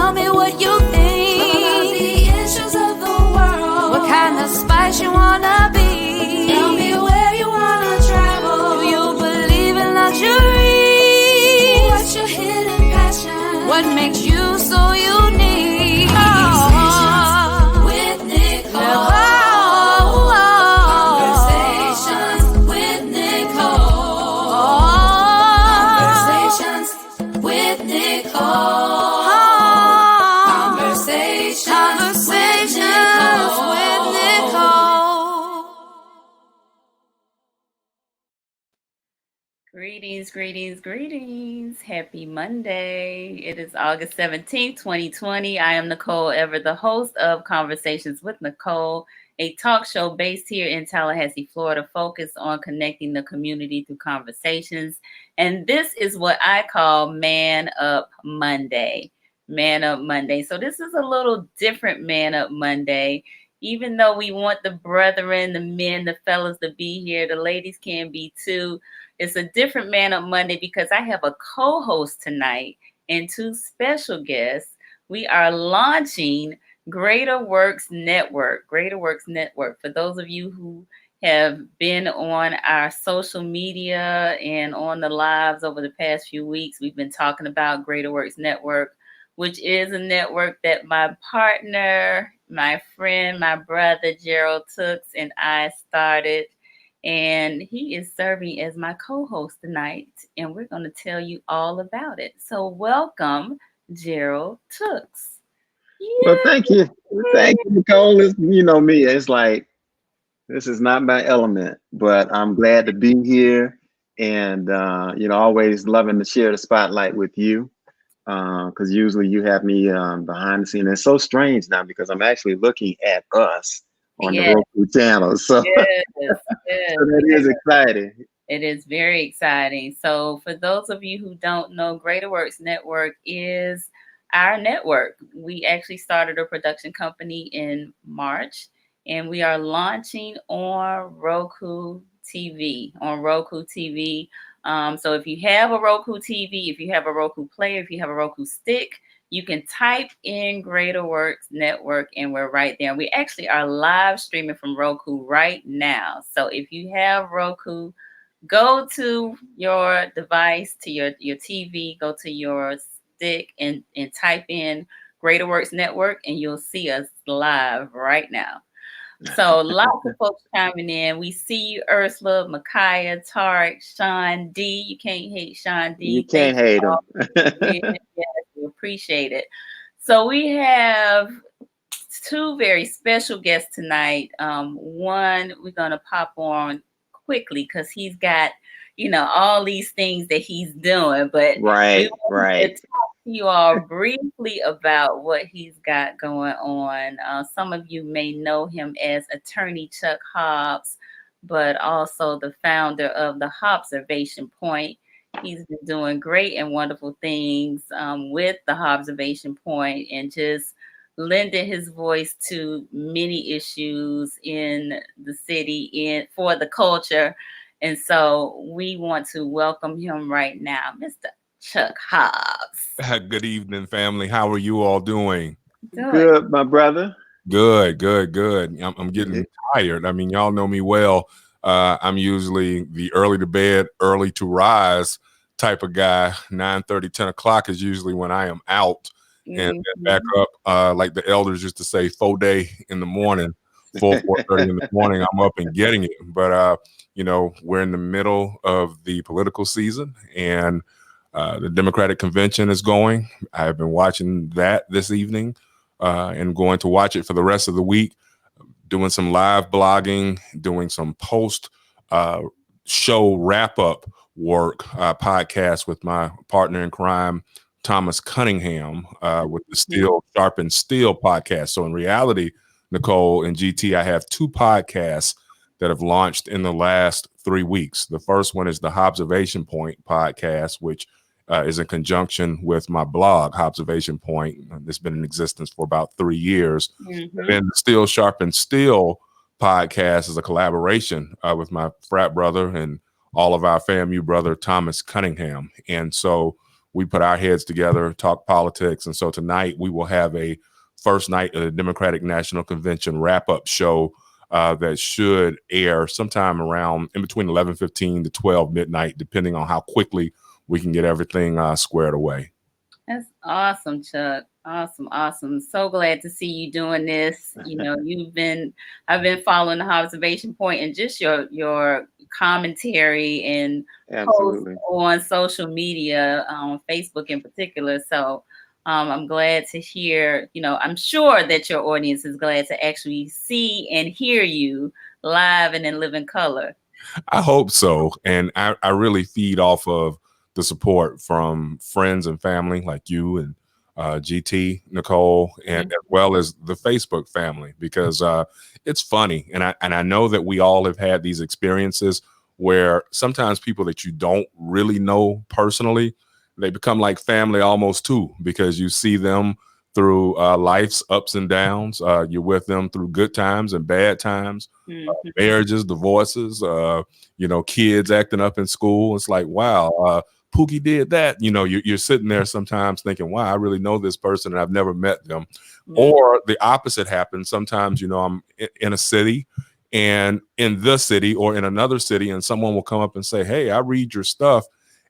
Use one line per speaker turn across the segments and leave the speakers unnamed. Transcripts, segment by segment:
Tell me what you think about the issues of the world. What kind of spice you wanna be? Tell me where you wanna travel. Do you believe in luxury? What's your hidden passion? What makes you so unique? Conversations with Nicole. Conversations with Nicole. Conversations with Nicole. Conversations with Nicole.
Greetings, greetings, greetings. Happy Monday. It is August 17th, 2020. I am Nicole Everett, the host of Conversations with Nicole, a talk show based here in Tallahassee, Florida, focused on connecting the community through conversations. And this is what I call Man Up Monday. Man Up Monday. So this is a little different Man Up Monday. Even though we want the brethren, the men, the fellas to be here, the ladies can be too. It's a different Man Up Monday because I have a co-host tonight and two special guests. We are launching GreaterWorks Network. GreaterWorks Network. For those of you who have been on our social media and on the lives over the past few weeks, we've been talking about GreaterWorks Network, which is a network that my partner, my friend, my brother, Gerald Tookes, and I started. And he is serving as my co-host tonight, and we're going to tell you all about it. So welcome, Gerald Tookes.
Well, thank you. Thank you, Nicole. You know me, it's like, this is not my element, but I'm glad to be here, and, always loving to share the spotlight with you, because usually you have me behind the scenes. It's so strange now because I'm actually looking at us on the Roku channel. So,
Yes,
so that is exciting.
It is very exciting. So for those of you who don't know, GreaterWorks Network is our network. We actually started a production company in March, and we are launching on Roku TV. So if you have a Roku TV, if you have a Roku player, if you have a Roku stick, you can type in GreaterWorks Network, and we're right there. We actually are live streaming from Roku right now. So if you have Roku, go to your device, to your TV, go to your stick and type in GreaterWorks Network, and you'll see us live right now. So lots of folks chiming in. We see you, Ursula, Micaiah, Tarek, Sean D. You can't hate Sean D.
You can't hate him.
Yes, we appreciate it. So we have two very special guests tonight. One we're going to pop on quickly because he's got, all these things that he's doing. But
right.
To talk to you all briefly about what he's got going on. Some of you may know him as attorney Chuck Hobbs, but also the founder of the Hobbservation Point. He's been doing great and wonderful things with the Hobbservation Point and just lending his voice to many issues in the city for the culture. And so we want to welcome him right now, Mr. Chuck Hobbs.
Good evening, family. How are you all doing?
Good, my brother.
Good. I'm getting tired. I mean, y'all know me well. I'm usually the early to bed, early to rise type of guy. 9:30, 10 o'clock is usually when I am out and back up. Like the elders used to say, 4-day in the morning, 4:30 in the morning, I'm up and getting it. But, we're in the middle of the political season, and the Democratic convention is going. I've been watching that this evening and going to watch it for the rest of the week, doing some live blogging, doing some post show wrap-up work, podcast with my partner in crime, Thomas Cunningham, with the Steel Sharpen Steel podcast. So in reality, Nicole and GT, I have two podcasts that have launched in the last 3 weeks. The first one is the Hobbservation Point podcast, which is in conjunction with my blog, Hobbservation Point. It's been in existence for about 3 years. And then the Steel Sharpen Steel podcast is a collaboration with my frat brother and all of our FAMU brother, Thomas Cunningham. And so we put our heads together, talk politics. And so tonight we will have a first night of the Democratic National Convention wrap-up show that should air sometime around in between 11:15 to 12 midnight, depending on how quickly we can get everything squared away.
That's awesome, Chuck. Awesome. So glad to see you doing this. You know, I've been following the Hobbservation Point and just your commentary and posts on social media, on Facebook in particular. So I'm glad to hear, you know, I'm sure that your audience is glad to actually see and hear you live and in living color.
I hope so. And I really feed off of the support from friends and family like you and GT, Nicole, and as well as the Facebook family, because it's funny. And I know that we all have had these experiences where sometimes people that you don't really know personally, they become like family almost too, because you see them through life's ups and downs. You're with them through good times and bad times, marriages, divorces, you know, kids acting up in school. It's like, wow, Pookie did that. You know, you're sitting there sometimes thinking, wow, I really know this person and I've never met them. Or the opposite happens. Sometimes, you know, I'm in a city and in the city or in another city, and someone will come up and say, hey, I read your stuff.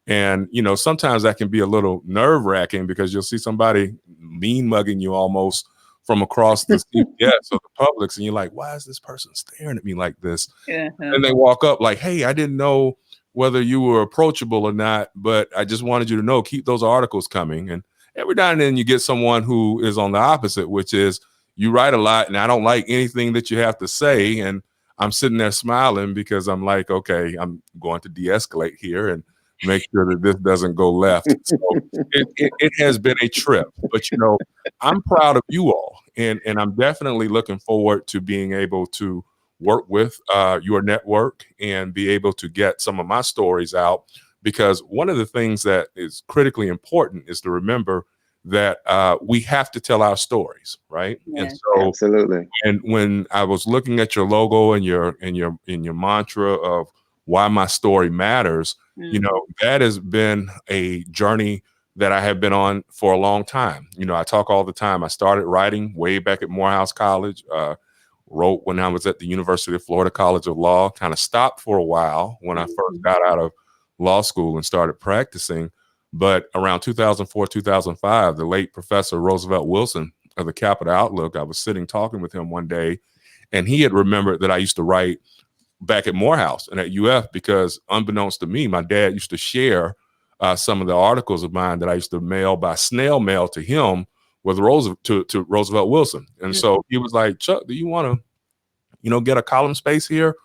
And, you know, sometimes that can be a little nerve wracking because you'll see somebody mean mugging you almost from across the CPS or the Publix. And you're like, why is this person staring at me like this? And they walk up like, hey, I didn't know whether you were approachable or not, but I just wanted you to know, keep those articles coming. And every now and then you get someone who is on the opposite, which is you write a lot and I don't like anything that you have to say. And I'm sitting there smiling because I'm like, okay, I'm going to de-escalate here and make sure that this doesn't go left. So it has been a trip, but you know, I'm proud of you all. And I'm definitely looking forward to being able to work with your network and be able to get some of my stories out, because one of the things that is critically important is to remember that we have to tell our stories, right? Yeah. And so
absolutely.
And when I was looking at your logo and your mantra of why my story matters, you know, that has been a journey that I have been on for a long time. You know, I talk all the time. I started writing way back at Morehouse College, wrote when I was at the University of Florida College of Law, kind of stopped for a while when I first got out of law school and started practicing. But around 2004, 2005, the late Professor Roosevelt Wilson of the Capital Outlook, I was sitting talking with him one day, and he had remembered that I used to write back at Morehouse and at UF because unbeknownst to me, my dad used to share some of the articles of mine that I used to mail by snail mail to him with to Roosevelt Wilson. And so he was like, Chuck, do you want to, you know, get a column space here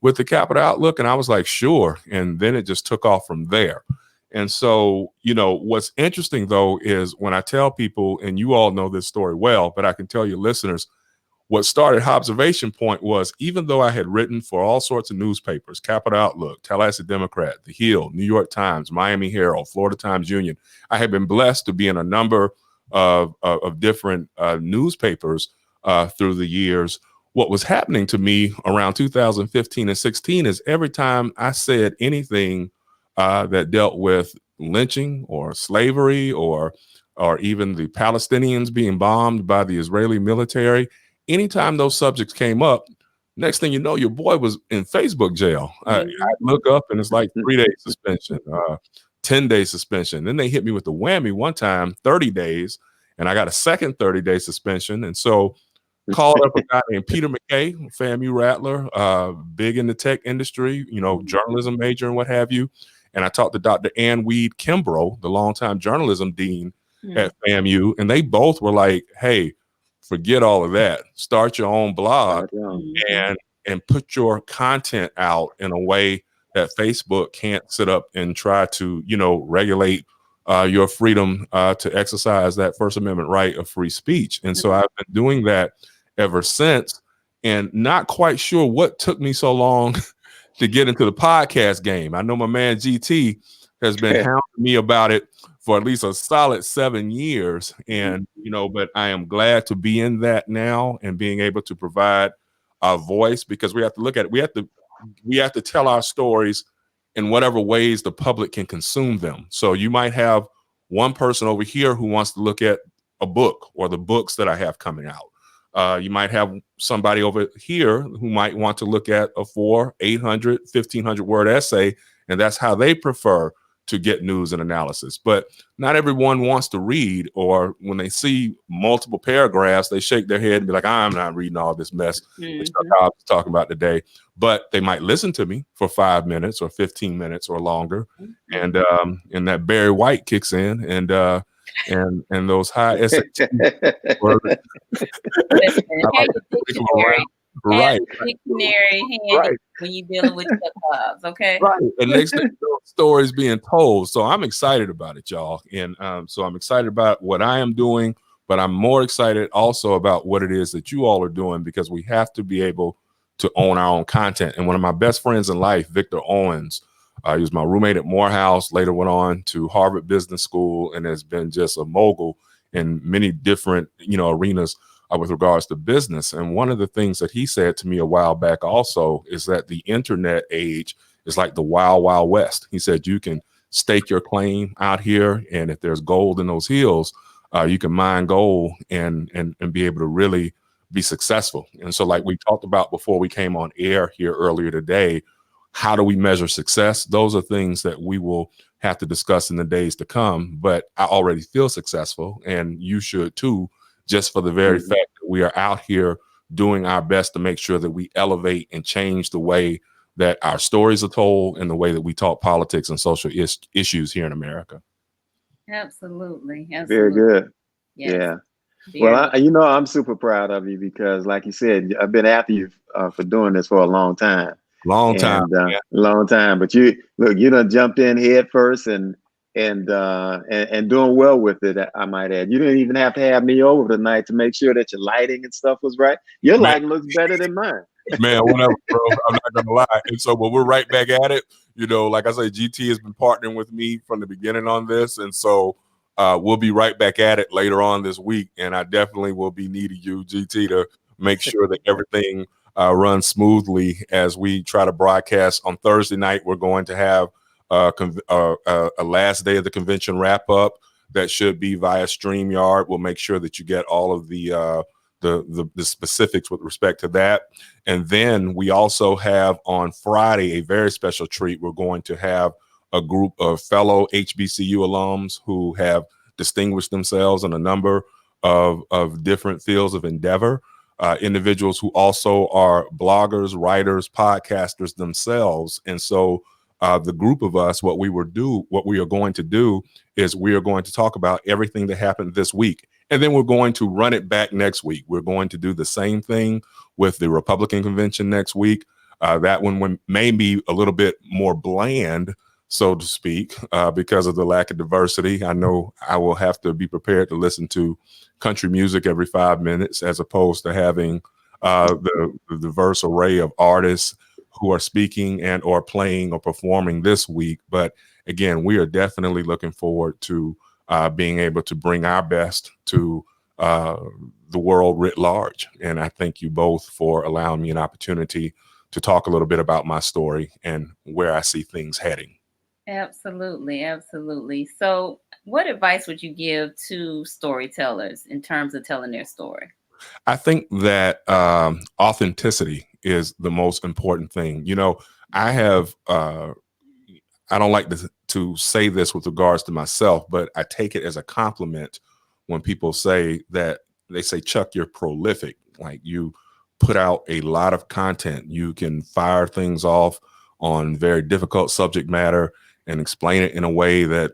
with the Capital Outlook? And I was like, sure. And then it just took off from there. And so, you know, what's interesting, though, is when I tell people, and you all know this story well, but I can tell your listeners, what started Hobbservation Point was, even though I had written for all sorts of newspapers, Capital Outlook, Tallahassee Democrat, The Hill, New York Times, Miami Herald, Florida Times Union, I had been blessed to be in a number of different newspapers through the years. What was happening to me around 2015 and 16 is every time I said anything that dealt with lynching or slavery or even the Palestinians being bombed by the Israeli military, anytime those subjects came up, next thing you know, your boy was in Facebook jail. I look up and it's like 3-day suspension, 10-day suspension. Then they hit me with the whammy one time, 30 days, and I got a second 30-day suspension. And so called up a guy named Peter McKay, FAMU Rattler, big in the tech industry, you know, journalism major and what have you. And I talked to Dr. Ann Weed Kimbrough, the longtime journalism dean at FAMU, and they both were like, hey, forget all of that. Start your own blog and put your content out in a way that Facebook can't sit up and try to, you know, regulate your freedom to exercise that First Amendment right of free speech. And so I've been doing that ever since, and not quite sure what took me so long to get into the podcast game. I know my man GT has been hounding me about it for at least a solid 7 years. And, you know, but I am glad to be in that now and being able to provide a voice, because we have to look at it. We have to tell our stories in whatever ways the public can consume them. So you might have one person over here who wants to look at a book or the books that I have coming out. You might have somebody over here who might want to look at a 400, 800, 1,500 word essay, and that's how they prefer to get news and analysis. But not everyone wants to read, or when they see multiple paragraphs, they shake their head and be like, I'm not reading all this mess that Chuck Hobbs is talking about today. But they might listen to me for 5 minutes or 15 minutes or longer. And that Barry White kicks in, and those high SAT words.
Right. Dictionary handy when you're dealing with Chuck Hobbs, okay?
Right. And next thing you know, stories being told. So I'm excited about it, y'all. And so I'm excited about what I am doing, but I'm more excited also about what it is that you all are doing, because we have to be able to own our own content. And one of my best friends in life, Victor Owens, he was my roommate at Morehouse, later went on to Harvard Business School, and has been just a mogul in many different, arenas with regards to business. And one of the things that he said to me a while back also is that the internet age is like the wild, wild west. He said, you can stake your claim out here, and if there's gold in those hills, you can mine gold and be able to really be successful. And so, like we talked about before we came on air here earlier today, how do we measure success? Those are things that we will have to discuss in the days to come. But I already feel successful, and you should too, just for the very fact that we are out here doing our best to make sure that we elevate and change the way that our stories are told and the way that we talk politics and social issues here in America.
Absolutely.
Very good.
Yes.
Yeah.
Very
Well, I'm super proud of you, because like you said, I've been after you for doing this for a long time.
Long time.
But you done jumped in head first and doing well with it, I might add. You didn't even have to have me over tonight to make sure that your lighting and stuff was right. Your lighting looks better than mine.
Man, whatever, bro. I'm not gonna lie. And so, but we're right back at it. Like I say, GT has been partnering with me from the beginning on this, and so we'll be right back at it later on this week. And I definitely will be needing you, GT, to make sure that everything runs smoothly as we try to broadcast on Thursday night. We're going to have a last day of the convention wrap up that should be via StreamYard. We'll make sure that you get all of the specifics with respect to that. And then we also have on Friday a very special treat. We're going to have a group of fellow HBCU alums who have distinguished themselves in a number of different fields of endeavor. Individuals who also are bloggers, writers, podcasters themselves. And so the group of us, what we are going to do is we are going to talk about everything that happened this week. And then we're going to run it back next week. We're going to do the same thing with the Republican convention next week. That one may be a little bit more bland, so to speak, because of the lack of diversity. I know I will have to be prepared to listen to country music every 5 minutes, as opposed to having the diverse array of artists who are speaking and or playing or performing this week. But again, we are definitely looking forward to being able to bring our best to the world writ large. And I thank you both for allowing me an opportunity to talk a little bit about my story and where I see things heading.
Absolutely. Absolutely. So what advice would you give to storytellers in terms of telling their story?
I think that authenticity is the most important thing. I have, I don't like to say this with regards to myself, but I take it as a compliment when people say that. They say, Chuck, you're prolific. Like, you put out a lot of content. You can fire things off on very difficult subject matter and explain it in a way that,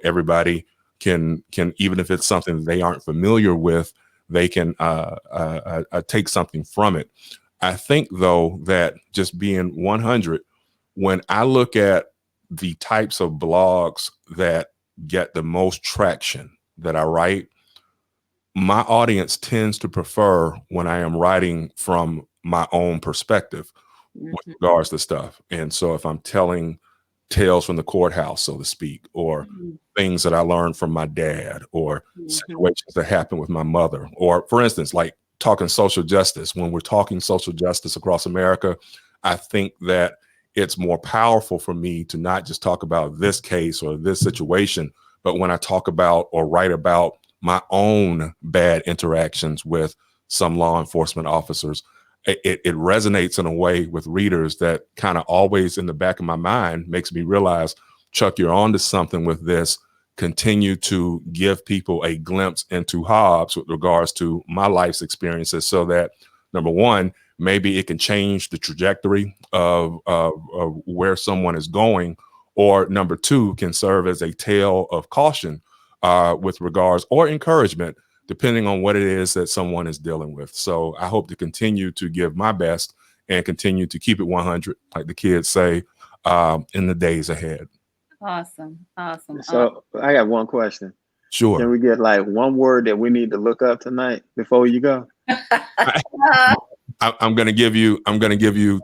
everybody can, even if it's something that they aren't familiar with, they can take something from it. I think, though, that just being 100, when I look at the types of blogs that get the most traction that I write, my audience tends to prefer when I am writing from my own perspective with regards to stuff. And so if I'm telling tales from the courthouse, so to speak, or things that I learned from my dad, or situations that happened with my mother, or for instance, like talking social justice, when we're talking social justice across America, I think that it's more powerful for me to not just talk about this case or this situation, but when I talk about or write about my own bad interactions with some law enforcement officers, it resonates in a way with readers that kind of always in the back of my mind makes me realize, Chuck, you're onto something with this. Continue to give people a glimpse into Hobbs with regards to my life's experiences, so that, number one, maybe it can change the trajectory of where someone is going, or number two, can serve as a tale of caution with regards, or encouragement, depending on what it is that someone is dealing with. So I hope to continue to give my best and continue to keep it 100, like the kids say, in the days ahead.
Awesome.
So I got one question.
Sure.
Can we get like one word that we need to look up tonight before you go?
I'm going to give you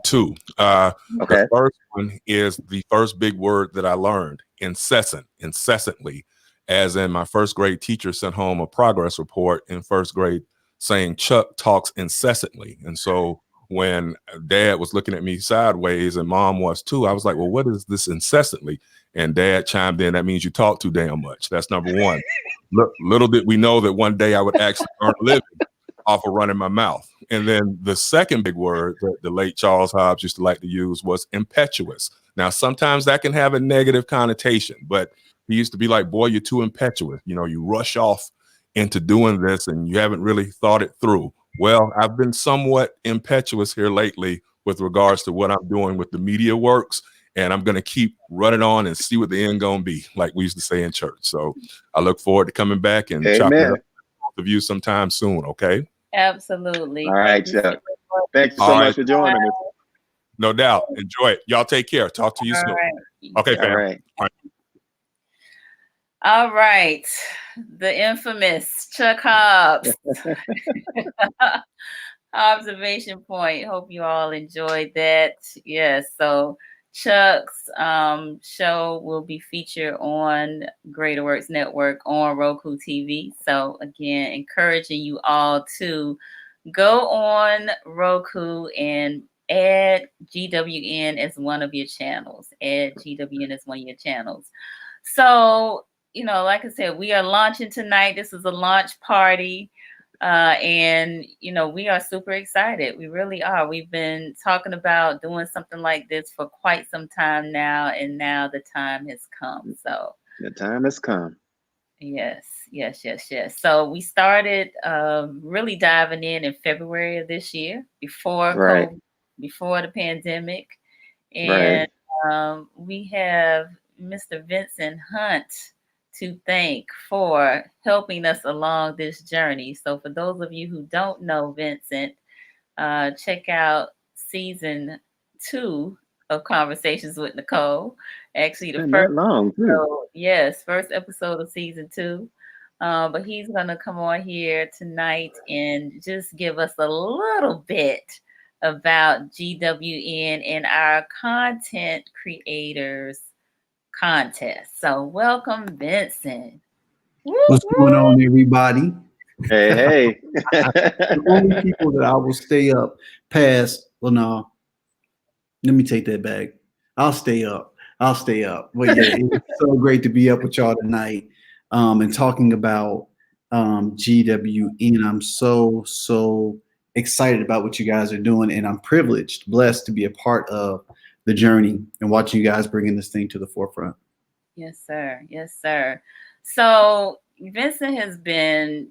two.
Okay.
The first one is the first big word that I learned: incessantly. As in, my first grade teacher sent home a progress report in first grade saying Chuck talks incessantly. And so when Dad was looking at me sideways and Mom was too, I was like, well, what is this incessantly? And Dad chimed in, that means you talk too damn much. That's number one. Little did we know that one day I would actually earn a living off of running my mouth. And then the second big word that the late Charles Hobbs used to like to use was impetuous. Now, sometimes that can have a negative connotation, but he used to be like, boy, you're too impetuous. You know, you rush off into doing this and you haven't really thought it through. Well, I've been somewhat impetuous here lately with regards to what I'm doing with the Media Works, and I'm going to keep running on and see what the end going to be, like we used to say in church. So I look forward to coming back and chopping it up with both of you sometime soon, okay?
Absolutely.
All right, Chuck. Thank you so much for joining us.
No doubt. Enjoy it. Y'all take care. Talk to you soon.
Right.
Okay, fam.
All right.
All right. The infamous Chuck Hobbs. Observation point. Hope you all enjoyed that. Yes. So Chuck's show will be featured on GreaterWorksNetwork on Roku TV. So again, encouraging you all to go on Roku and add GWN as one of your channels. Add GWN as one of your channels. So, you know, like I said, we are launching tonight. This is a launch party. And, you know, we are super excited. We really are. We've been talking about doing something like this for quite some time now. And now the time has come. So
the time has come.
Yes. So we started really diving in February of this year, before COVID, before the pandemic. And we have Mr. Vincent Hunt to thank for helping us along this journey. So for those of you who don't know Vincent, check out season 2 of Conversations with Nicole. Actually, the first episode, first episode of season 2. But he's gonna come on here tonight and just give us a little bit about GWN and our content creators contest. So welcome, Vincent.
What's going on, everybody?
Hey.
The only people that I will stay up past, well, no, let me take that back. I'll stay up. But yeah, it's so great to be up with y'all tonight and talking about GWN. I'm so excited about what you guys are doing, and I'm blessed to be a part of the journey and watching you guys bringing this thing to the forefront.
Yes, sir. So Vincent has been,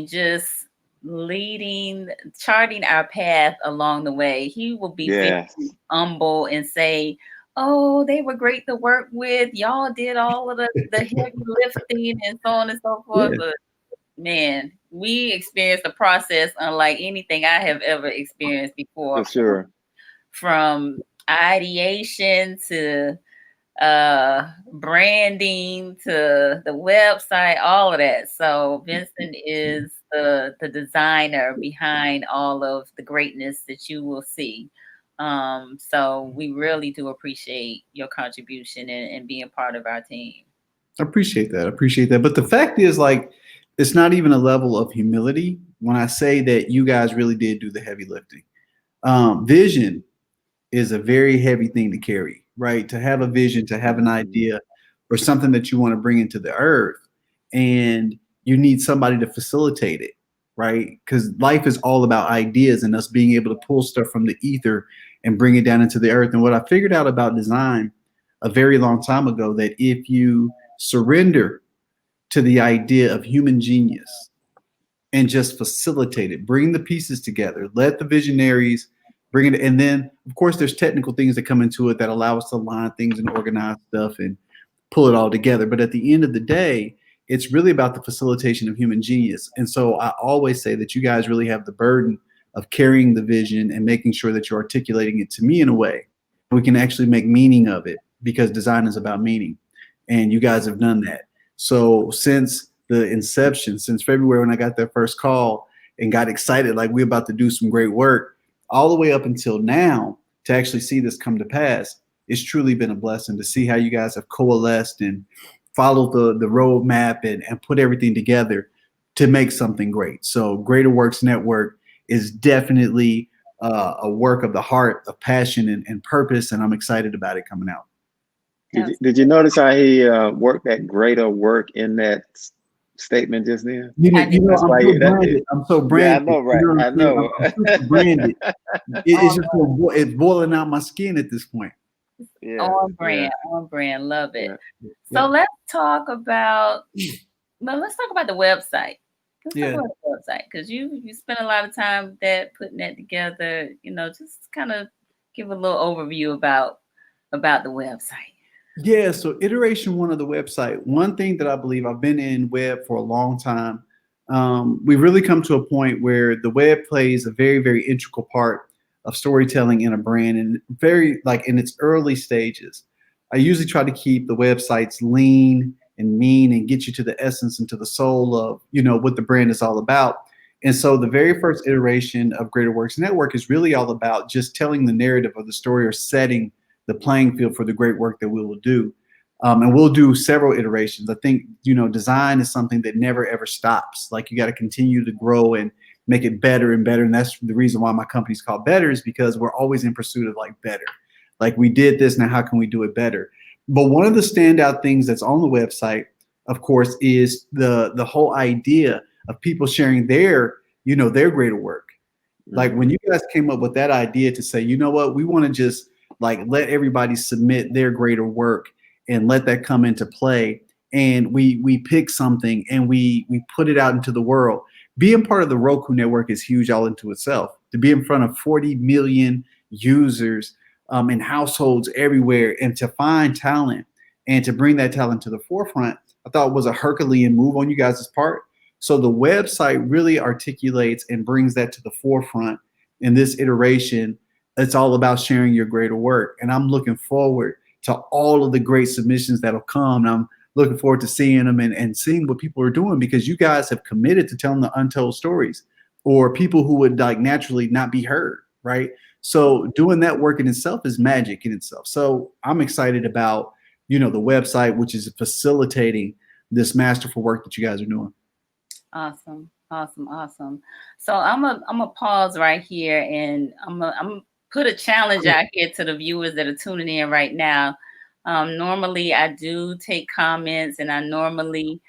just charting our path along the way. He will be very humble and say, oh, they were great to work with. Y'all did all of the heavy lifting and so on and so forth. Yeah. But man, we experienced a process unlike anything I have ever experienced before.
For sure.
From ideation to branding to the website, all of that. So Vincent is the designer behind all of the greatness that you will see. So we really do appreciate your contribution and being part of our team.
I appreciate that. But the fact is, like, it's not even a level of humility when I say that you guys really did do the heavy lifting. Vision is a very heavy thing to carry, right? To have a vision, to have an idea, or something that you want to bring into the earth, and you need somebody to facilitate it, right? Because life is all about ideas and us being able to pull stuff from the ether and bring it down into the earth. And what I figured out about design a very long time ago, that if you surrender to the idea of human genius and just facilitate it, bring the pieces together, let the visionaries bring it. And then, of course, there's technical things that come into it that allow us to line things and organize stuff and pull it all together. But at the end of the day, it's really about the facilitation of human genius. And so I always say that you guys really have the burden of carrying the vision and making sure that you're articulating it to me in a way we can actually make meaning of it, because design is about meaning. And you guys have done that. So since the inception, since February when I got that first call and got excited, like we're about to do some great work, all the way up until now, to actually see this come to pass, it's truly been a blessing to see how you guys have coalesced and followed the roadmap and put everything together to make something great. So GreaterWorks Network is definitely a work of the heart, of passion and purpose, and I'm excited about it coming out.
Did you notice how he worked that greater work in that statement just then?
I'm so branded.
Yeah, I know, right? I know.
I'm super branded. It's just it's boiling out my skin at this point.
Yeah, on brand, love it. Yeah. So let's talk about the website. Let's talk about the website, because you spent a lot of time with that, putting that together. Just kind of give a little overview about the website.
Yeah, so iteration 1 of the website. One thing that I believe, I've been in web for a long time. We've really come to a point where the web plays a very, very integral part of storytelling in a brand, and very in its early stages. I usually try to keep the websites lean and mean and get you to the essence and to the soul of, what the brand is all about. And so the very first iteration of GreaterWorks Network is really all about just telling the narrative of the story, or setting the playing field for the great work that we will do. And we'll do several iterations. I think, design is something that never, ever stops. You got to continue to grow and make it better and better. And that's the reason why my company's called Better, is because we're always in pursuit of better. We did this, now how can we do it better? But one of the standout things that's on the website, of course, is the whole idea of people sharing their greater work. When you guys came up with that idea to say, you know what, we want to just let everybody submit their greater work and let that come into play. And we pick something and we put it out into the world. Being part of the Roku network is huge all into itself. To be in front of 40 million users in households everywhere, and to find talent and to bring that talent to the forefront, I thought was a Herculean move on you guys' part. So the website really articulates and brings that to the forefront. In this iteration, it's all about sharing your greater work. And I'm looking forward to all of the great submissions that'll come. And I'm looking forward to seeing them and seeing what people are doing, because you guys have committed to telling the untold stories, or people who would naturally not be heard, right? So doing that work in itself is magic in itself. So I'm excited about, the website, which is facilitating this masterful work that you guys are doing.
Awesome. So I'm a pause right here, and I'm gonna put a challenge out here to the viewers that are tuning in right now. Normally I do take comments, and I normally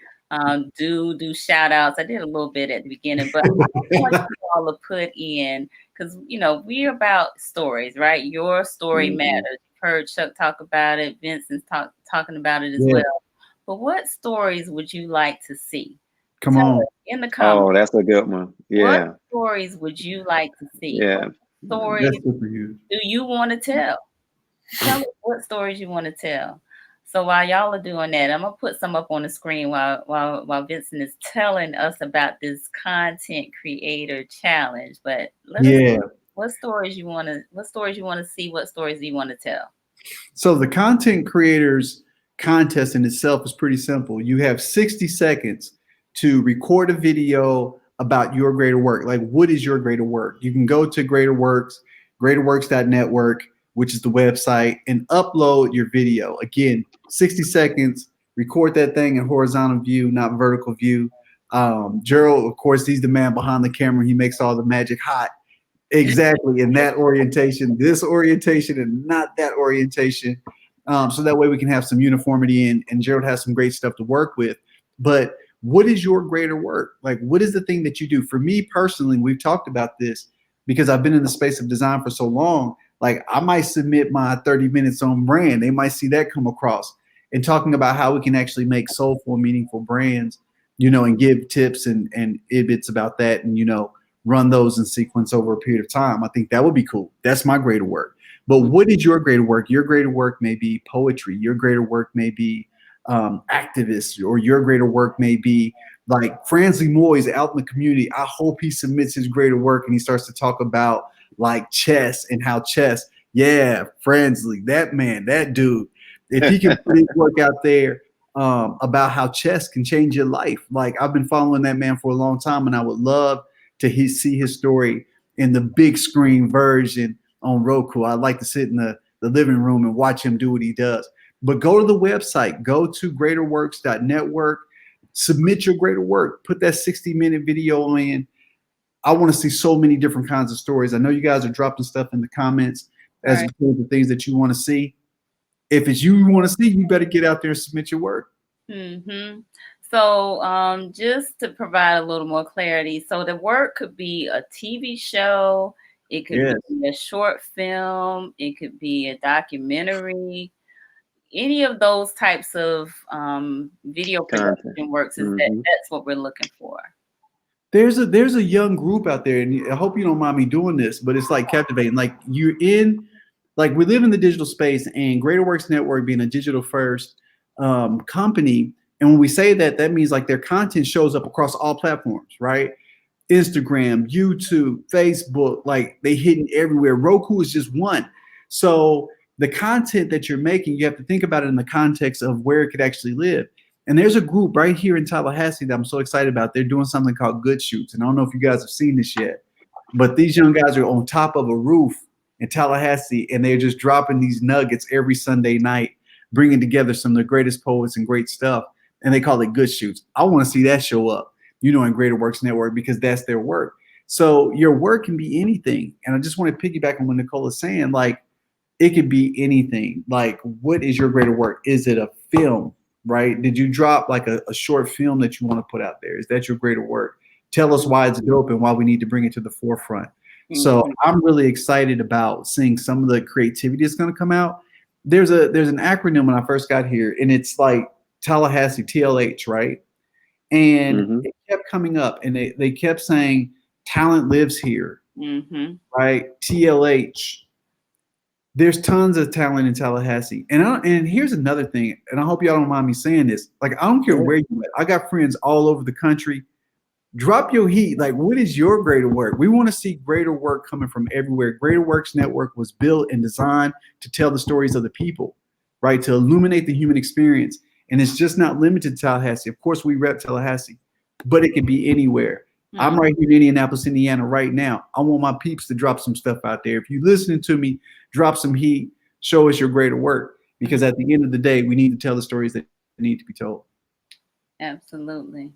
do shout outs. I did a little bit at the beginning, but I want you all to put in, because we're about stories, right? Your story matters. You've heard Chuck talk about it, Vincent's talking about it as well. But what stories would you like to see?
Come on.
In the comments.
Oh, that's a good one. Yeah.
What stories would you like to see?
Yeah.
What stories do you want to tell? Tell us what stories you want to tell. So while y'all are doing that, I'm gonna put some up on the screen while Vincent is telling us about this content creator challenge. But let us know what stories you want to see, what stories do you want to tell?
So the content creators contest in itself is pretty simple. You have 60 seconds to record a video about your greater work. What is your greater work? You can go to GreaterWorks.network, which is the website, and upload your video. Again, 60 seconds, record that thing in horizontal view, not vertical view. Gerald, of course, he's the man behind the camera. He makes all the magic hot. Exactly, in that orientation, this orientation, and not that orientation. So that way we can have some uniformity and Gerald has some great stuff to work with. But what is your greater work? Like, what is the thing that you do? For me personally, we've talked about this because I've been in the space of design for so long. Like, I might submit my 30 minutes on brand. They might see that come across and talking about how we can actually make soulful, meaningful brands, and give tips and tidbits about that and, run those in sequence over a period of time. I think that would be cool. That's my greater work. But what is your greater work? Your greater work may be poetry. Your greater work may be activists, or your greater work may be like Fransley Moyes out in the community. I hope he submits his greater work and he starts to talk about like chess and how chess, Fransley, that man, that dude, if he can put his work out there about how chess can change your life. Like, I've been following that man for a long time, and I would love to see his story in the big screen version on Roku. I'd like to sit in the living room and watch him do what he does. But go to the website, go to GreaterWorks.network, submit your greater work, put that 60-minute video in. I want to see so many different kinds of stories. I know you guys are dropping stuff in the comments as
Right.
the things that you want to see. If it's you want to see, you better get out there and submit your work.
Mm-hmm. So just to provide a little more clarity, so the work could be a TV show, it could
Yes.
be a short film, it could be a documentary, any of those types of video production works. That's what we're looking for.
There's a young group out there, and I hope you don't mind me doing this, but it's like captivating. Like, we live in the digital space, and Greater Works Network being a digital first company. And when we say that, that means like their content shows up across all platforms, right? Instagram, YouTube, Facebook, like they hidden everywhere. Roku is just one. So the content that you're making, you have to think about it in the context of where it could actually live. And there's a group right here in Tallahassee that I'm so excited about. They're doing something called Good Shoots. And I don't know if you guys have seen this yet, but these young guys are on top of a roof in Tallahassee, and they're just dropping these nuggets every Sunday night, bringing together some of the greatest poets and great stuff. And they call it Good Shoots. I want to see that show up, in Greater Works Network, because that's their work. So your work can be anything. And I just want to piggyback on what Nicole is saying. Like, it could be anything. Like, what is your greater work? Is it a film, right? Did you drop like a short film that you want to put out there? Is that your greater work? Tell us why it's dope and why we need to bring it to the forefront. So I'm really excited about seeing some of the creativity that's going to come out. There's an acronym when I first got here, and it's like Tallahassee, TLH, right? And it kept coming up, and they kept saying talent lives here, right? TLH. There's tons of talent in Tallahassee. And here's another thing, and I hope y'all don't mind me saying this. Like, I don't care where you at. I got friends all over the country. Drop your heat. Like, what is your greater work? We want to see greater work coming from everywhere. Greater Works Network was built and designed to tell the stories of the people, right? To illuminate the human experience. And it's just not limited to Tallahassee. Of course, we rep Tallahassee, but it can be anywhere. I'm right here in Indianapolis, Indiana right now. I want my peeps to drop some stuff out there. If you're listening to me, drop some heat, show us your greater work, because at the end of the day, we need to tell the stories that need to be told.
Absolutely.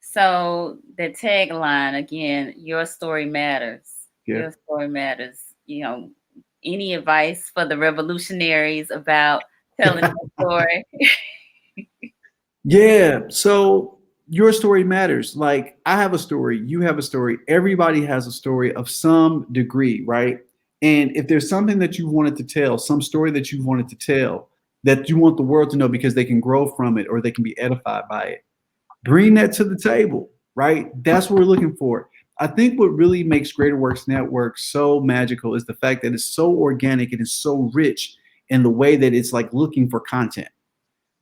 So the tagline again, your story matters.
Yeah.
Your story matters. Any advice for the revolutionaries about telling the story?
Yeah. So your story matters. Like, I have a story, you have a story, everybody has a story of some degree, right? And if there's something that you wanted to tell, some story that you wanted to tell, that you want the world to know because they can grow from it or they can be edified by it, bring that to the table, right? That's what we're looking for. I think what really makes Greater Works Network so magical is the fact that it's so organic and it's so rich in the way that it's like looking for content.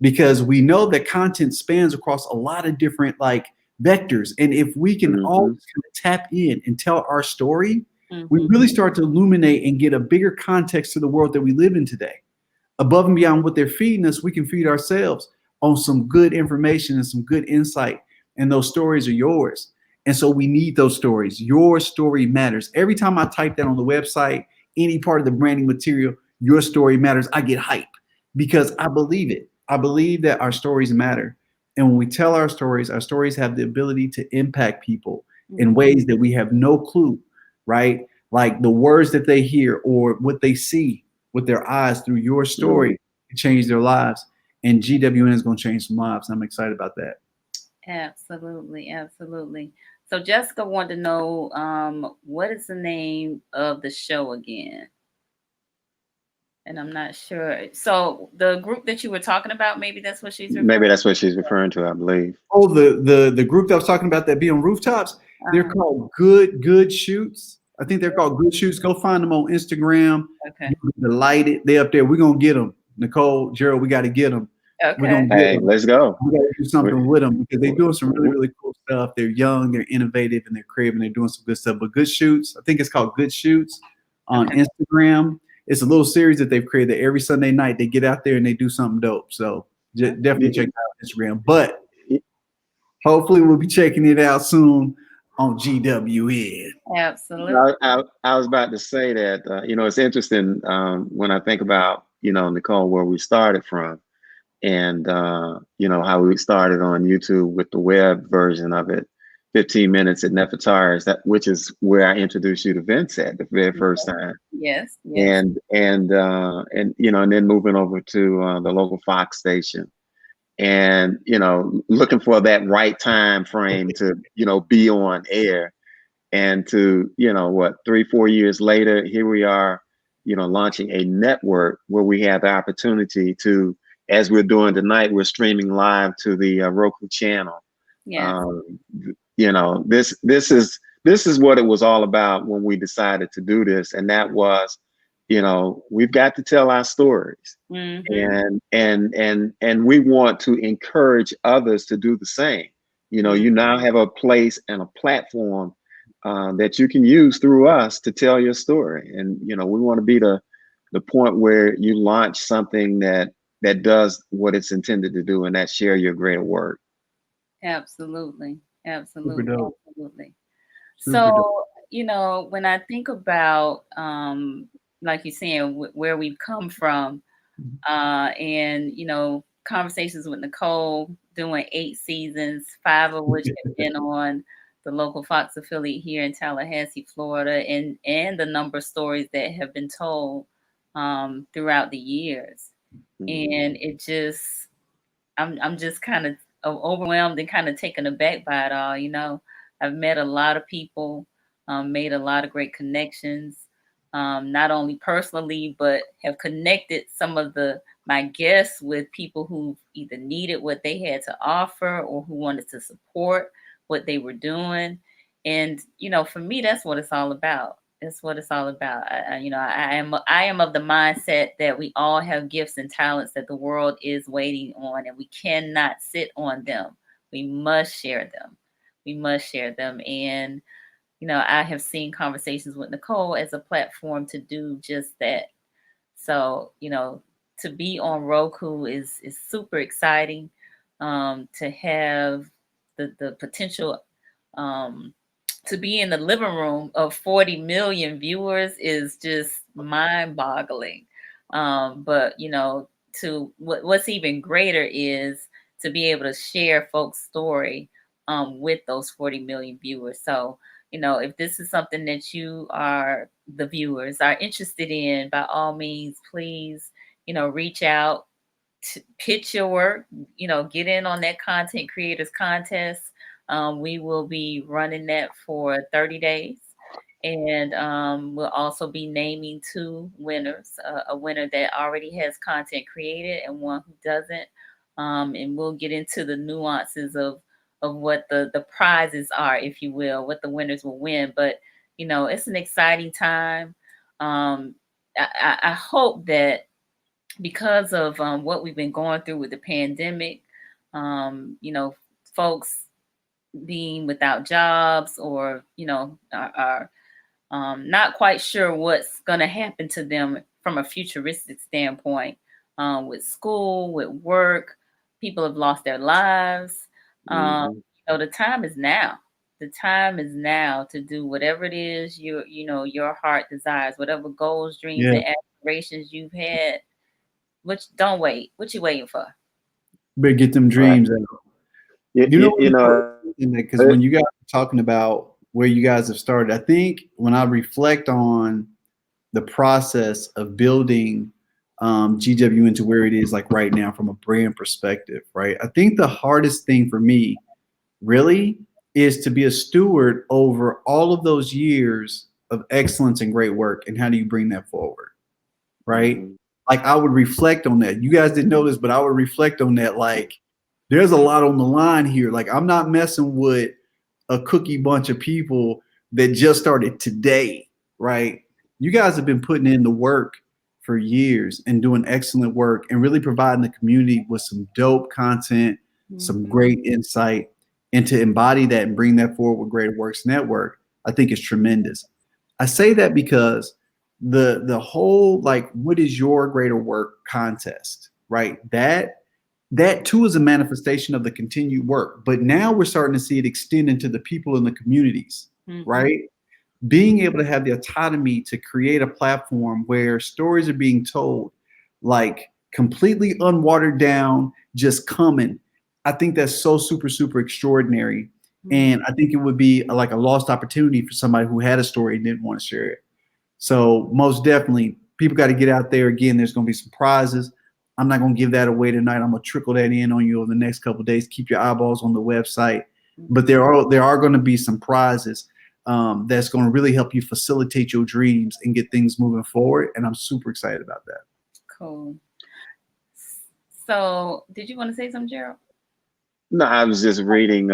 Because we know that content spans across a lot of different like vectors. And if we can all kind of tap in and tell our story, we really start to illuminate and get a bigger context to the world that we live in today. Above and beyond what they're feeding us, we can feed ourselves on some good information and some good insight. And those stories are yours. And so we need those stories. Your story matters. Every time I type that on the website, any part of the branding material, your story matters, I get hype because I believe it. I believe that our stories matter. And when we tell our stories have the ability to impact people in ways that we have no clue, right? Like the words that they hear or what they see with their eyes through your story can change their lives. And GWN is going to change some lives. I'm excited about that.
Absolutely, absolutely. So Jessica wanted to know, what is the name of the show again? And I'm not sure. So the group that you were talking about, maybe that's what she's referring
Maybe that's what she's referring to, I believe.
Oh, the group that I was talking about that be on rooftops, they're called Good Shoots. I think they're called Good Shoots. Go find them on Instagram.
Okay.
You'll be delighted. They up there. We're going to get them. Nicole, Gerald, we got to get them.
Okay.
We're gonna
Hey, let's go.
We got to do something with them because they're doing some really, really cool stuff. They're young, they're innovative, and they're creative, and they're doing some good stuff. But Good Shoots, I think it's called Good Shoots on Instagram. It's a little series that they've created. Every Sunday night, they get out there and they do something dope. So definitely check it out on Instagram. But hopefully, we'll be checking it out soon on GWN.
Absolutely.
I was about to say that, it's interesting when I think about, Nicole, where we started from. And, how we started on YouTube with the web version of it, 15 minutes at Nefertari's, which is where I introduced you to Vincent the very first time.
Yes.
And then moving over to the local Fox station and, looking for that right time frame to, be on air and to, 3-4 years later, here we are, launching a network where we have the opportunity to, as we're doing tonight, we're streaming live to the Roku channel.
Yeah.
This is what it was all about when we decided to do this, and that was, we've got to tell our stories, and we want to encourage others to do the same. You now have a place and a platform that you can use through us to tell your story, and we want to be the point where you launch something that does what it's intended to do, and that's share your greater work.
Absolutely.
Super dope.
Absolutely.
Super
So, when I think about, like you're saying, where we've come from, and, conversations with Nicole, doing 8 seasons, 5 of which have been on the local Fox affiliate here in Tallahassee, Florida, and the number of stories that have been told throughout the years. And it just, I'm just kind of overwhelmed and kind of taken aback by it all. I've met a lot of people, made a lot of great connections, not only personally, but have connected some of my guests with people who either needed what they had to offer or who wanted to support what they were doing. And, for me, that's what it's all about. That's what it's all about. I am of the mindset that we all have gifts and talents that the world is waiting on, and we cannot sit on them. We must share them. We must share them. And, I have seen Conversations with Nicole as a platform to do just that. So, to be on Roku is super exciting. To have the potential to be in the living room of 40 million viewers is just mind-boggling. But to what's even greater is to be able to share folks' story with those 40 million viewers. So, if this is something that the viewers are interested in, by all means, please, reach out, pitch your work, get in on that Content Creators Contest. We will be running that for 30 days. And we'll also be naming 2 winners, a winner that already has content created and one who doesn't. And we'll get into the nuances of what the prizes are, if you will, what the winners will win. But, it's an exciting time. I hope that because of what we've been going through with the pandemic, folks being without jobs or, are not quite sure what's going to happen to them from a futuristic standpoint, with school, with work. People have lost their lives. The time is now. The time is now to do whatever it is your heart desires, whatever goals, dreams, and aspirations you've had. Don't wait. What you waiting for?
Better get them dreams out. Because when you guys are talking about where you guys have started, I think when I reflect on the process of building GW into where it is like right now from a brand perspective, right? I think the hardest thing for me really is to be a steward over all of those years of excellence and great work, and how do you bring that forward, right?
Mm-hmm.
Like I would reflect on that. You guys didn't know this, but I would reflect on that. Like there's a lot on the line here. Like I'm not messing with a cookie bunch of people that just started today, right? You guys have been putting in the work for years and doing excellent work and really providing the community with some dope content, some great insight, and to embody that and bring that forward with Greater Works Network, I think is tremendous. I say that because the whole like what is your greater work contest, right? That too is a manifestation of the continued work, but now we're starting to see it extend into the people in the communities, right? Being able to have the autonomy to create a platform where stories are being told like completely unwatered down, just coming. I think that's so super, super extraordinary. And I think it would be like a lost opportunity for somebody who had a story and didn't want to share it. So most definitely, people got to get out there. Again, there's going to be some prizes. I'm not going to give that away tonight. I'm going to trickle that in on you over the next couple of days. Keep your eyeballs on the website. But there are going to be some prizes that's going to really help you facilitate your dreams and get things moving forward. And I'm super excited about that.
Cool. So did you want to say something, Gerald?
No, I was just reading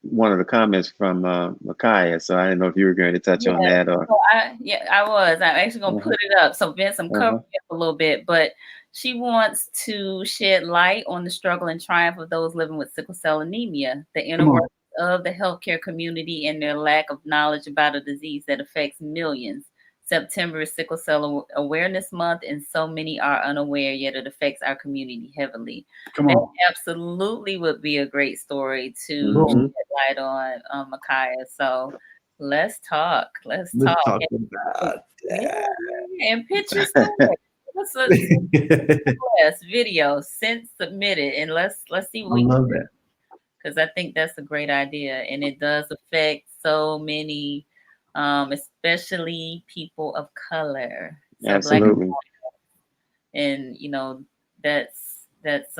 one of the comments from Micaiah, so I didn't know if you were going to touch on that or.
So I was. I'm actually going to put it up. So Vince, I'm covering it a little bit, but she wants to shed light on the struggle and triumph of those living with sickle cell anemia, the inner workings of the healthcare community and their lack of knowledge about a disease that affects millions. September is Sickle Cell Awareness Month, and so many are unaware, yet it affects our community heavily. That absolutely would be a great story to shed light on, Micaiah. So let's talk. Let's talk
about that.
And picture story. Let's video submitted, and let's see what we
love that,
because I think that's a great idea, and it does affect so many. Especially people of color. So
absolutely.
Black and that's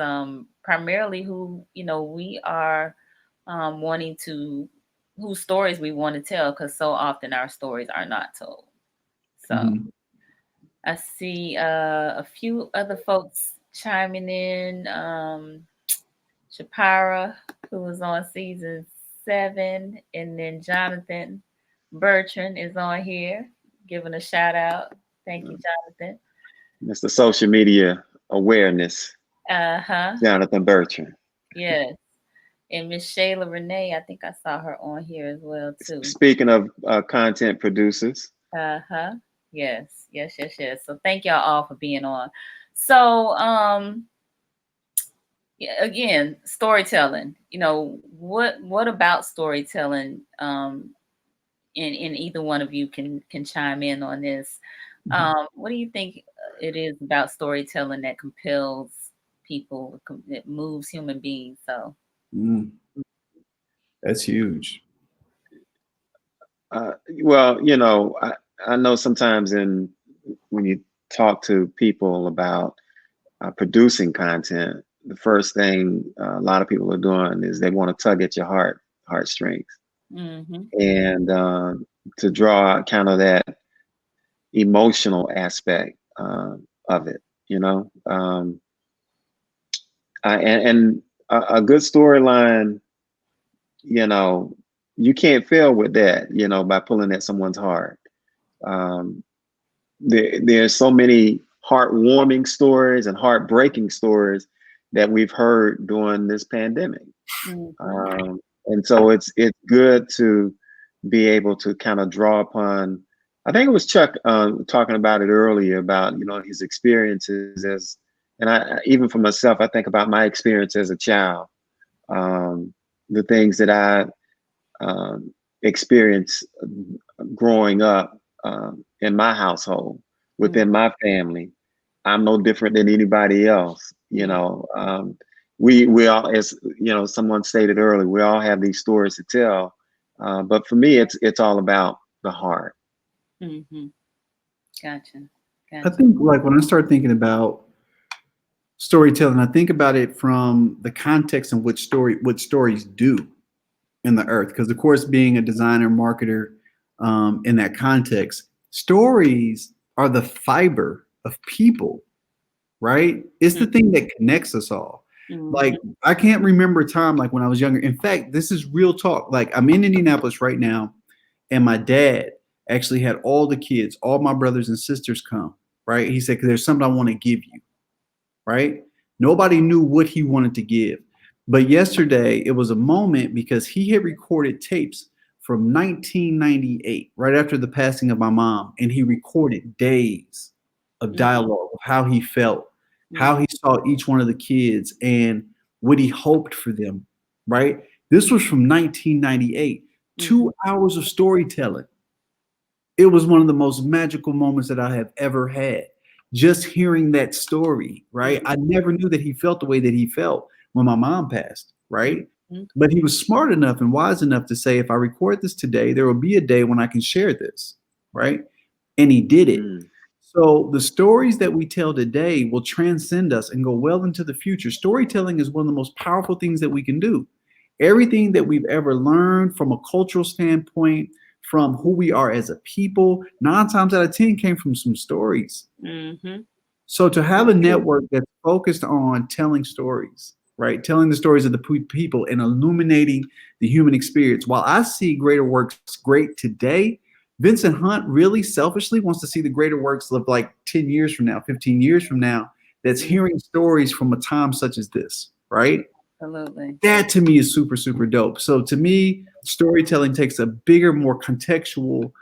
primarily who we are wanting to, whose stories we want to tell, because so often our stories are not told. So I see a few other folks chiming in. Shapira, who was on season 7, and then Jonathan Bertrand is on here, giving a shout out. Thank you, Jonathan.
That's the social media awareness. Jonathan Bertrand.
Yes. And Miss Shayla Renee, I think I saw her on here as well too.
Speaking of content producers.
Yes. So thank y'all all for being on. So again, storytelling. What about storytelling? And either one of you can chime in on this. What do you think it is about storytelling that compels people, that moves human beings? So
that's huge.
Well, I know sometimes when you talk to people about producing content, the first thing a lot of people are doing is they want to tug at your heartstrings. And to draw out kind of that emotional aspect of it, and a good storyline, you can't fail with that, by pulling at someone's heart. There's so many heartwarming stories and heartbreaking stories that we've heard during this pandemic. And so it's good to be able to kind of draw upon. I think it was Chuck talking about it earlier about his experiences and I even for myself, I think about my experience as a child, the things that I experienced growing up in my household, within my family. I'm no different than anybody else, We all, as someone stated earlier, we all have these stories to tell. But for me, it's all about the heart.
Gotcha.
I think like when I start thinking about storytelling, I think about it from the context in which what stories do in the earth. Because of course, being a designer, marketer, in that context, stories are the fiber of people, right? It's the thing that connects us all. Like, I can't remember a time like when I was younger. In fact, this is real talk. Like, I'm in Indianapolis right now, and my dad actually had all the kids, all my brothers and sisters come, right? He said, 'Cause there's something I want to give you, right? Nobody knew what he wanted to give. But yesterday, it was a moment because he had recorded tapes from 1998, right after the passing of my mom, and he recorded days of dialogue of how he felt, how he saw each one of the kids, and what he hoped for them, right? This was from 1998, 2 hours of storytelling. It was one of the most magical moments that I have ever had. Just hearing that story, right? I never knew that he felt the way that he felt when my mom passed, right? But he was smart enough and wise enough to say, if I record this today, there will be a day when I can share this, right? And he did it. So the stories that we tell today will transcend us and go well into the future. Storytelling is one of the most powerful things that we can do. Everything that we've ever learned from a cultural standpoint, from who we are as a people, 9 times out of 10 came from some stories. So to have a network that's focused on telling stories, right? Telling the stories of the people and illuminating the human experience. While I see Greater Works great today, Vincent Hunt really selfishly wants to see the Greater Works of like 10 years from now, 15 years from now, that's hearing stories from a time such as this, right?
Absolutely.
That to me is super, super dope. So to me, storytelling takes a bigger, more contextual,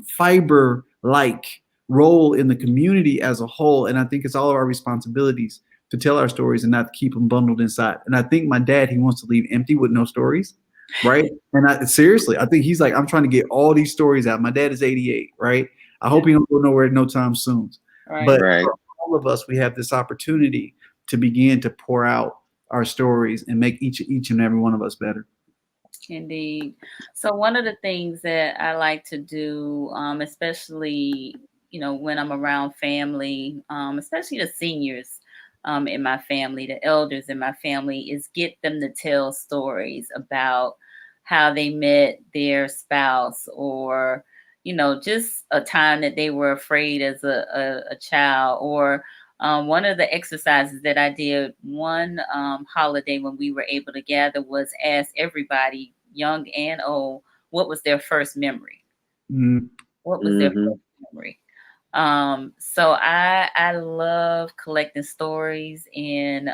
fiber-like role in the community as a whole. And I think it's all of our responsibilities to tell our stories and not keep them bundled inside. And I think my dad, he wants to leave empty with no stories, right? And seriously, I think he's like, I'm trying to get all these stories out. My dad is 88, right? I hope he don't go nowhere no time soon. But for all of us, we have this opportunity to begin to pour out our stories and make each and every one of us better.
Indeed. So one of the things that I like to do, especially, when I'm around family, especially the seniors in my family, the elders in my family, is get them to tell stories about how they met their spouse, or, just a time that they were afraid as a child, or one of the exercises that I did one holiday when we were able to gather was ask everybody, young and old, what was their first memory? What was their first memory? So I love collecting stories and,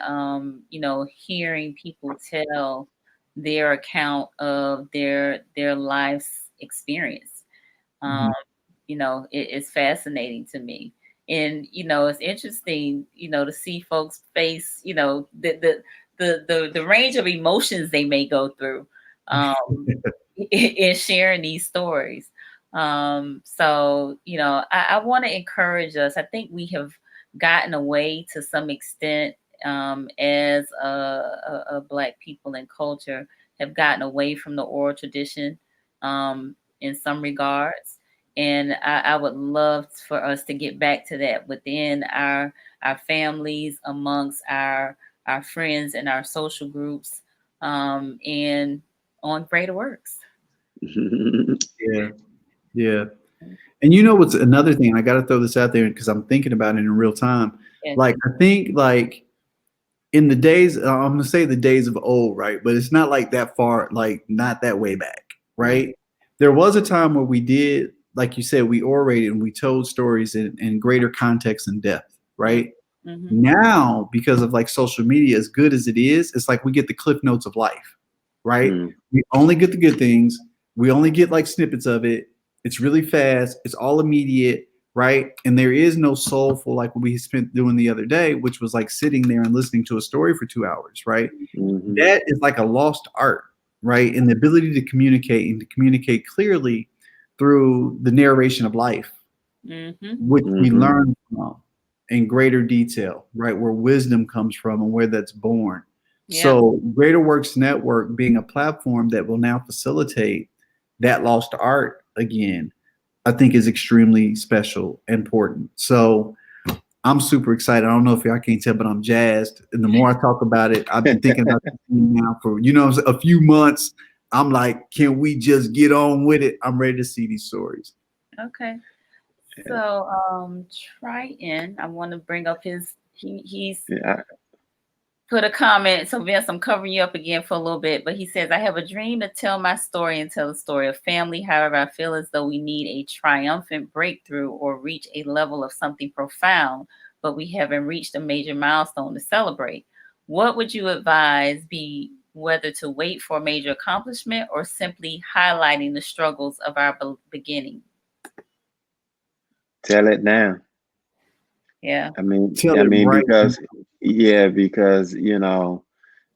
hearing people tell their account of their life's experience. It's fascinating to me. And, it's interesting, to see folks face, the range of emotions they may go through in sharing these stories. So, I want to encourage us. I think we have gotten away to some extent as a Black people and culture, have gotten away from the oral tradition in some regards. And I would love for us to get back to that within our families, amongst our friends and our social groups, and on Greater Works.
Yeah. And what's another thing, I got to throw this out there because I'm thinking about it in real time. Like, I think like in the days, I'm going to say the days of old, right? But it's not like that far, like not that way back, right? There was a time where we did, like you said, we orated and we told stories in greater context and depth, right? Now, because of like social media, as good as it is, it's like we get the cliff notes of life, right? We only get the good things. We only get like snippets of it. It's really fast. It's all immediate, right? And there is no soulful, like what we spent doing the other day, which was like sitting there and listening to a story for 2 hours, right? That is like a lost art, right? And the ability to communicate and to communicate clearly through the narration of life, which we learn from in greater detail, right? Where wisdom comes from and where that's born. So Greater Works Network being a platform that will now facilitate that lost art again, I think is extremely special and important. So I'm super excited. I don't know if y'all can't tell, but I'm jazzed. And the more I talk about it, I've been thinking about this now for, a few months. I'm like, can we just get on with it? I'm ready to see these stories.
Okay. So Triton, I want to bring up he's put a comment. So Vince, I'm covering you up again for a little bit, but he says, I have a dream to tell my story and tell the story of family. However, I feel as though we need a triumphant breakthrough or reach a level of something profound, but we haven't reached a major milestone to celebrate. What would you advise be whether to wait for a major accomplishment or simply highlighting the struggles of our beginning?
Tell it now.
Yeah.
I mean, because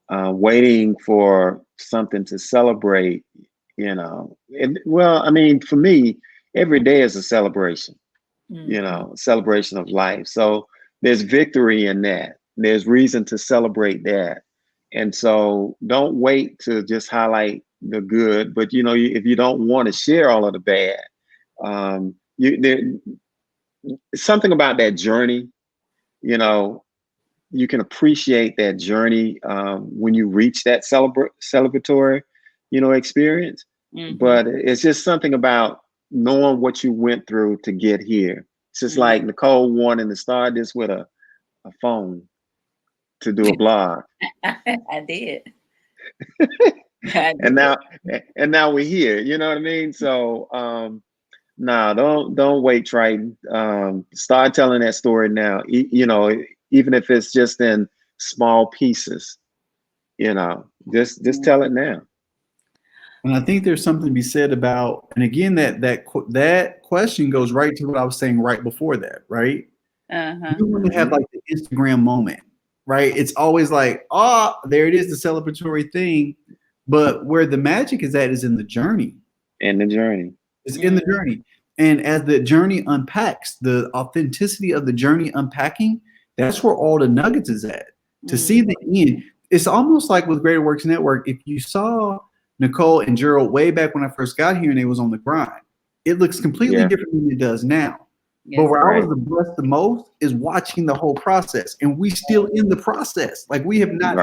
waiting for something to celebrate, for me, every day is a celebration, celebration of life. So there's victory in that. There's reason to celebrate that. And so don't wait to just highlight the good, but if you don't want to share all of the bad, something about that journey, you can appreciate that journey when you reach that celebratory, experience.
Mm-hmm.
But it's just something about knowing what you went through to get here. It's just like Nicole wanting to start this with a phone to do a blog.
I did.
And now we're here. You know what I mean? So don't wait, Triton. Start telling that story now. Even if it's just in small pieces, just tell it now.
And I think there's something to be said about, and again, that question goes right to what I was saying right before that, right?
Uh-huh.
You want to have like the Instagram moment, right? It's always like, there it is, the celebratory thing. But where the magic is at is in the journey.
In the journey.
It's in the journey. And as the journey unpacks, the authenticity of the journey unpacking, that's where all the nuggets is at. To see the end, it's almost like with Greater Works Network, if you saw Nicole and Gerald way back when I first got here and they was on the grind, it looks completely different than it does now. Yes, but where I was blessed the most is watching the whole process. And we still in the process. Like we have not,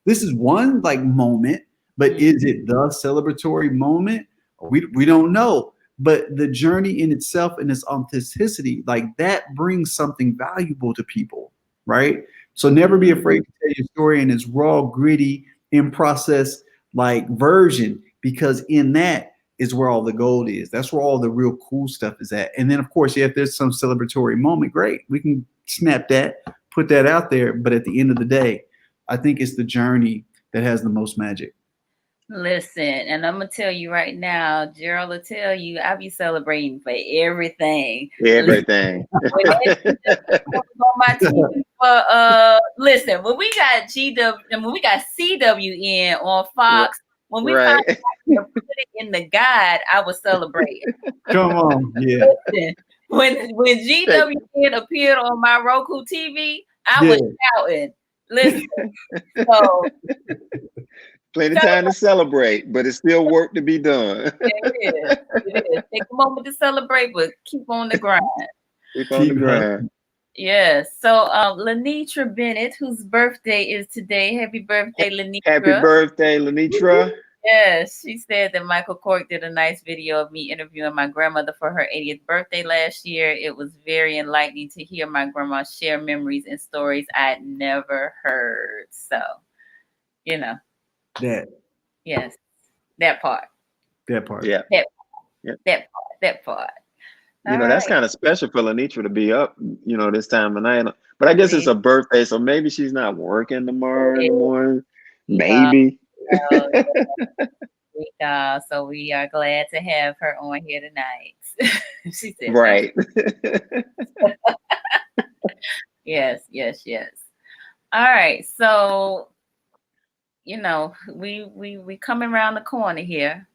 this is one like moment, but is it the celebratory moment? We don't know. But the journey in itself and its authenticity, like that brings something valuable to people, right? So never be afraid to tell your story in its raw, gritty, in process like version, because in that is where all the gold is. That's where all the real cool stuff is at. And then of course, if there's some celebratory moment, great. We can snap that, put that out there. But at the end of the day, I think it's the journey that has the most magic.
Listen, and I'm gonna tell you right now, Gerald will tell you, I be celebrating for everything.
Everything.
On my team listen, when we got CWN on Fox, when we found out to put it in the guide, I was celebrating.
Come on,
Listen, when GWN appeared on my Roku TV, I was shouting. Listen, so.
Plenty of time to celebrate, but it's still work to be done.
It is. Take a moment to celebrate, but keep on the grind.
Keep on the grind.
Yes. So Lenitra Bennett, whose birthday is today. Happy birthday, Lenitra.
Happy birthday, Lenitra.
Yes. She said that Michael Cork did a nice video of me interviewing my grandmother for her 80th birthday last year. It was very enlightening to hear my grandma share memories and stories I'd never heard. So,
that
part.
Yeah.
That part.
That's kind of special for Lenitra to be up, this time of night. But I guess it's a birthday, so maybe she's not working tomorrow anymore. Maybe.
So we are glad to have her on here tonight. She said,
right.
Yes. All right. So, we coming around the corner here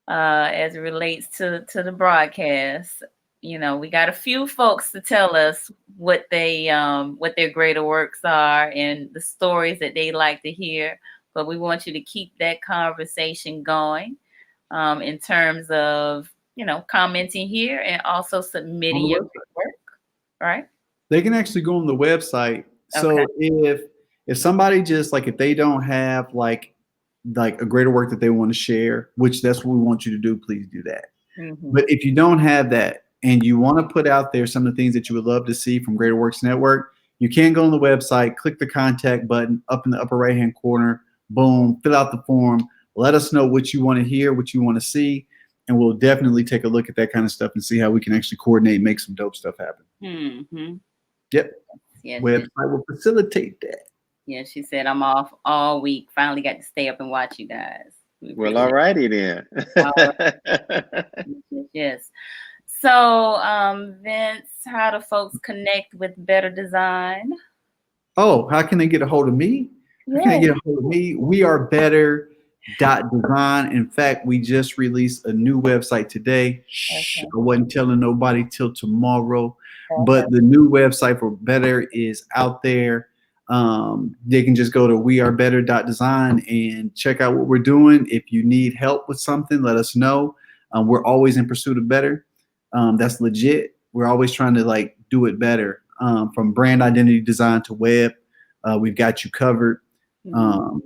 as it relates to the broadcast. We got a few folks to tell us what their greater works are and the stories that they like to hear. But we want you to keep that conversation going in terms of commenting here and also submitting your work, right?
They can actually go on the website. So
Okay.
if somebody just like, if they don't have like a greater work that they want to share, which that's what we want you to do, please do that.
Mm-hmm.
But if you don't have that and you want to put out there some of the things that you would love to see from Greater Works Network, you can go on the website, click the contact button up in the upper right hand corner, boom, fill out the form, let us know what you want to hear, what you want to see, and we'll definitely take a look at that kind of stuff and see how we can actually coordinate and make some dope stuff happen.
Mm-hmm.
Yep.
Yes,
website will facilitate that.
Yeah, she said I'm off all week. Finally got to stay up and watch you guys.
Well, all righty then.
All right. Yes. So, Vince, how do folks connect with Better Design?
Oh, how can they get a hold of me? How can they get a hold of me? We are better.design. In fact, we just released a new website today. Shh, I wasn't telling nobody till tomorrow. But the new website for Better is out there. They can just go to wearebetter.design and check out what we're doing. If you need help with something, let us know. We're always in pursuit of better. That's legit. We're always trying to like do it better. From brand identity design to web, we've got you covered. And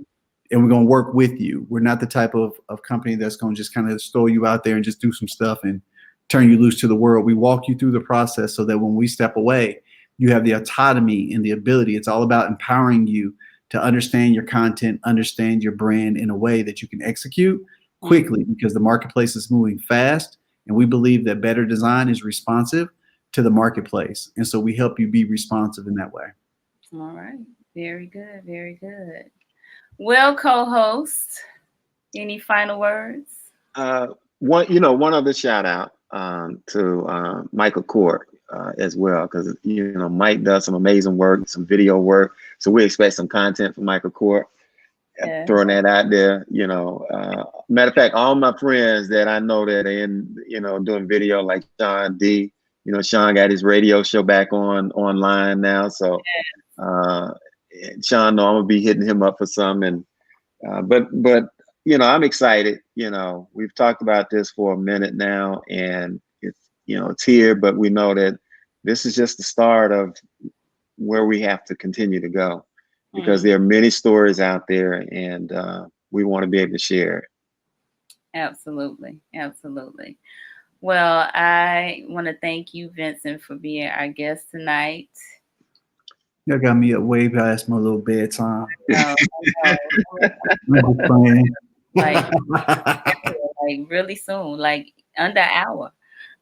we're going to work with you. We're not the type of company that's going to just kind of throw you out there and just do some stuff and turn you loose to the world. We walk you through the process so that when we step away, you have the autonomy and the ability. It's all about empowering you to understand your content, understand your brand in a way that you can execute quickly, because the marketplace is moving fast. And we believe that Better Design is responsive to the marketplace. And so we help you be responsive in that way.
All right. Very good. Very good. Well, co-host, any final words?
One other shout out to Michael Court as well, because Mike does some amazing work, some video work. So we expect some content from Michael Court. Yeah. Throwing that out there, matter of fact, all my friends that I know that are in, doing video, like Sean D, Sean got his radio show back online now. So Sean, I'm gonna be hitting him up for some, and but I'm excited. We've talked about this for a minute now, and it's here, but we know that this is just the start of where we have to continue to go, because there are many stories out there, and we want to be able to share it.
Absolutely. Absolutely. Well, I want to thank you, Vincent, for being our guest tonight.
Y'all got me up way past my little bedtime.
No. Like really soon, like under an hour.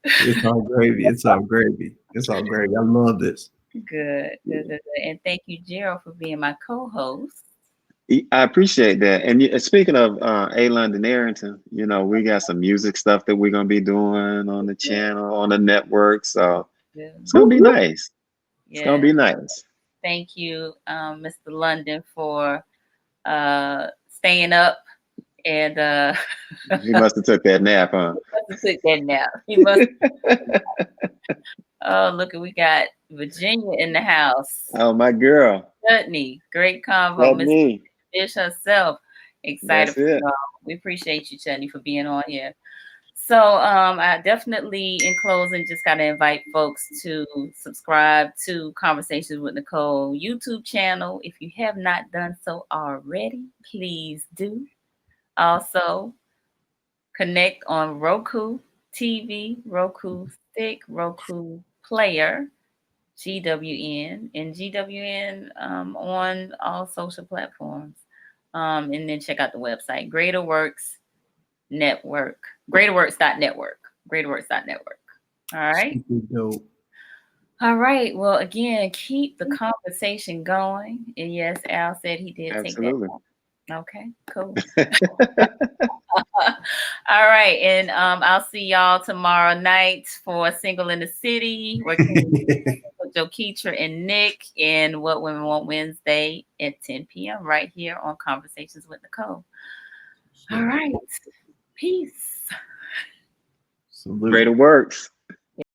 It's all gravy. It's all gravy. It's all gravy. I love this.
Good. And thank you, Gerald, for being my co-host.
I appreciate that. And speaking of A. London Arrington, we got some music stuff that we're going to be doing on the channel, on the network. So it's going to be nice. It's going to be nice.
Thank you, Mr. London, for staying up. And
he must have took that nap, huh?
He must. Oh, look, we got Virginia in the house.
Oh, my girl.
Chutney, great convo. Miss Fish herself. Excited for y'all. We appreciate you, Chutney, for being on here. So I definitely, in closing, just got to invite folks to subscribe to Conversations with Nicole YouTube channel. If you have not done so already, please do. Also, connect on Roku TV, Roku Stick, Roku Player, GWN, and GWN on all social platforms. And then check out the website, GreaterWorksNetwork, GreaterWorks.network, GreaterWorks.network. All right.
Dope.
All right. Well, again, keep the conversation going. And yes, Al said he did take that. Okay, cool. All right. And I'll see y'all tomorrow night for Single in the City, working with Joe Keetra and Nick, and What Women Want Wednesday at 10 p.m. right here on Conversations with Nicole. All right. Peace.
Greater Works.